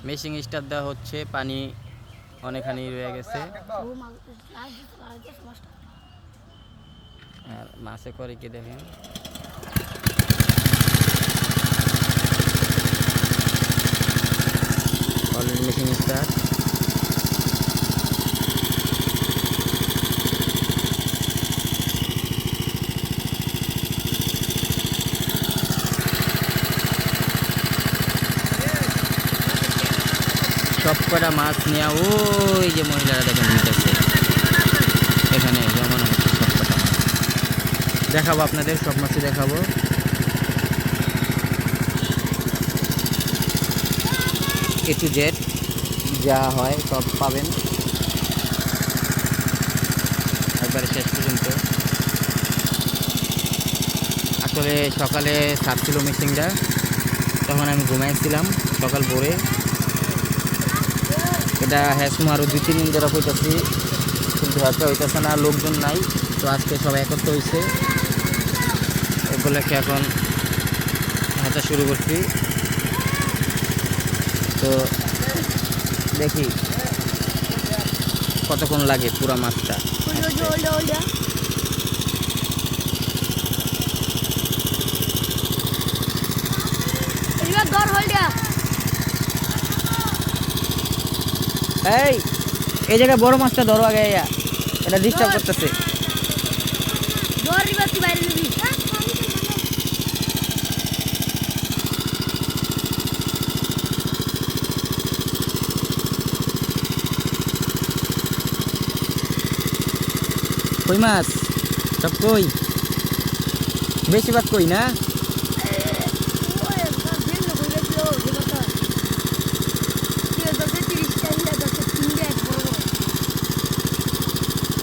মেশিং star দেওয়া হচ্ছে, পানি অনেকখানি রয়ে গেছে। আর মাছে করে কি দেখেন, অলরেডি মেশিং স্টার। সব কটা মাছ নিয়ে ওই যে মহিলারা দেখেন নিতেছে, এখানে জমানো হচ্ছে সব কটা মাছ। দেখাবো আপনাদের, সব মাছই দেখাবো। A to Z যা হয় সব পাবেন একবারে শেষ পর্যন্ত। আসলে সকালে ছাড়ছিল মেশিনটা, তখন আমি ঘুমাইছিলাম সকাল ভোরে। এটা হ্যাসমো আরও 2-3 দিন ধরে হইতেছি, কিন্তু হ্যাঁচা হইতেছে না, লোকজন নাই। তো আজকে সবাই একত্র হয়েছে, ওগুলোকে এখন হ্যাঁচা শুরু করছি। তো দেখি কতক্ষণ লাগে পুরা মাছটা। এই জায়গায় বড় মাছটা ধরো আগে, এটা ডিস্টার্ব করতেছে। কই মাছ সব কই, বেশি ভাগ কই না?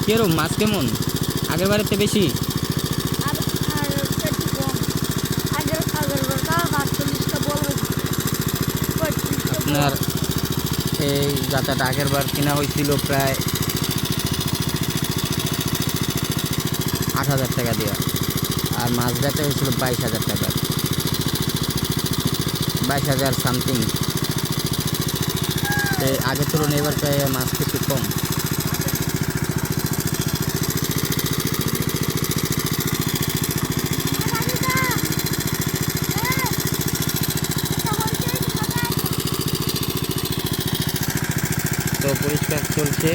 কেরম মাছ কেমন, আগের বারের চেয়ে বেশি? আপনার এই যাত্রাটা আগের বার কেনা হয়েছিল প্রায় 8,000 টাকা দেওয়া, আর মাছ বেচা হয়েছিল 22,000 টাকা, 22,000 সামথিং। আগের তুলনায় এবার প্রায় মাছ কিছু কম। তো পরিষ্কার চলছে।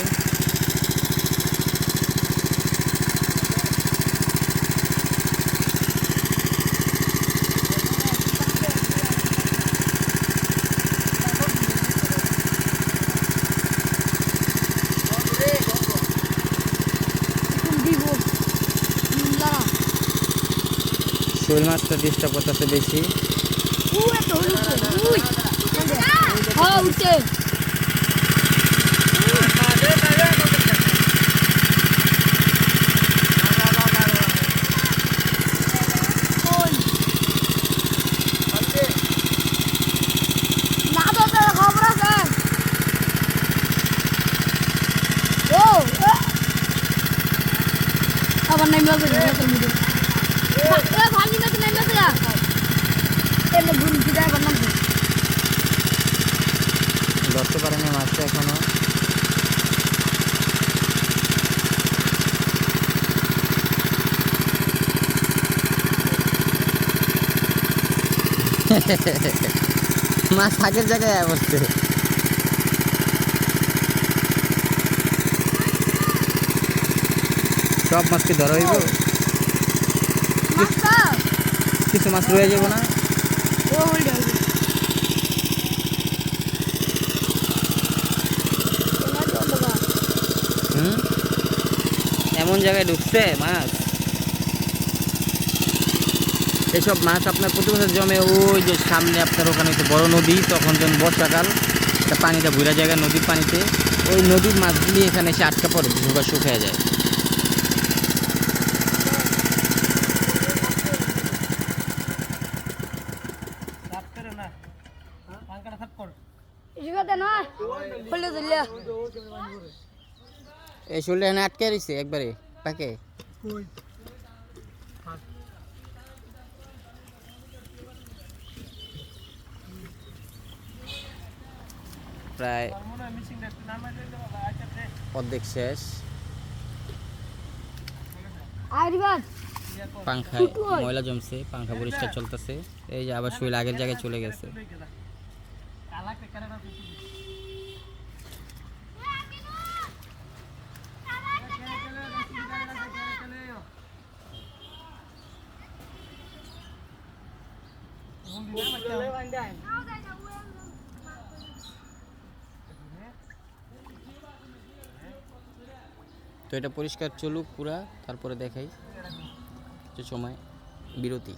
শোল মাছটা ডিস্টার্ব করতেছে বেশি। আবার নাই মাছ ভালি মাছ নাই মাছ এলে ঘুরি ফিরে আবার নাম ধরতে পারেনি মাছটা এখনো। মাছ আগের জায়গায় বসছে। সব মাছ কি ধরা হইব? কিছু মাছ রয়ে যাব না? এমন জায়গায় ঢুকছে মাছ। এসব মাছ আপনার প্রতি বছর জমে ওই যে সামনে আপনার ওখানে হচ্ছে বড় নদী, তখন যখন বর্ষাকাল পানিটা ভুরা জায়গা নদীর পানিতে, ওই নদীর মাছগুলি এখানে এসে আটকা পড়ে, ঢুকা শুকিয়ে যায়। এই শোলটা এখানে আটকে রয়েছে একবারে পাকে। প্রায় অর্ধেক শেষ। আরিবাস পাংখায় ময়লা জমছে, পাংখা পরিষ্কার চলতেছে। এই যে আবার শৈল আগের জায়গায় চলে গেছে। তো এটা পরিষ্কার চলুক পুরা, তারপরে দেখাই কিছু সময় বিরতি।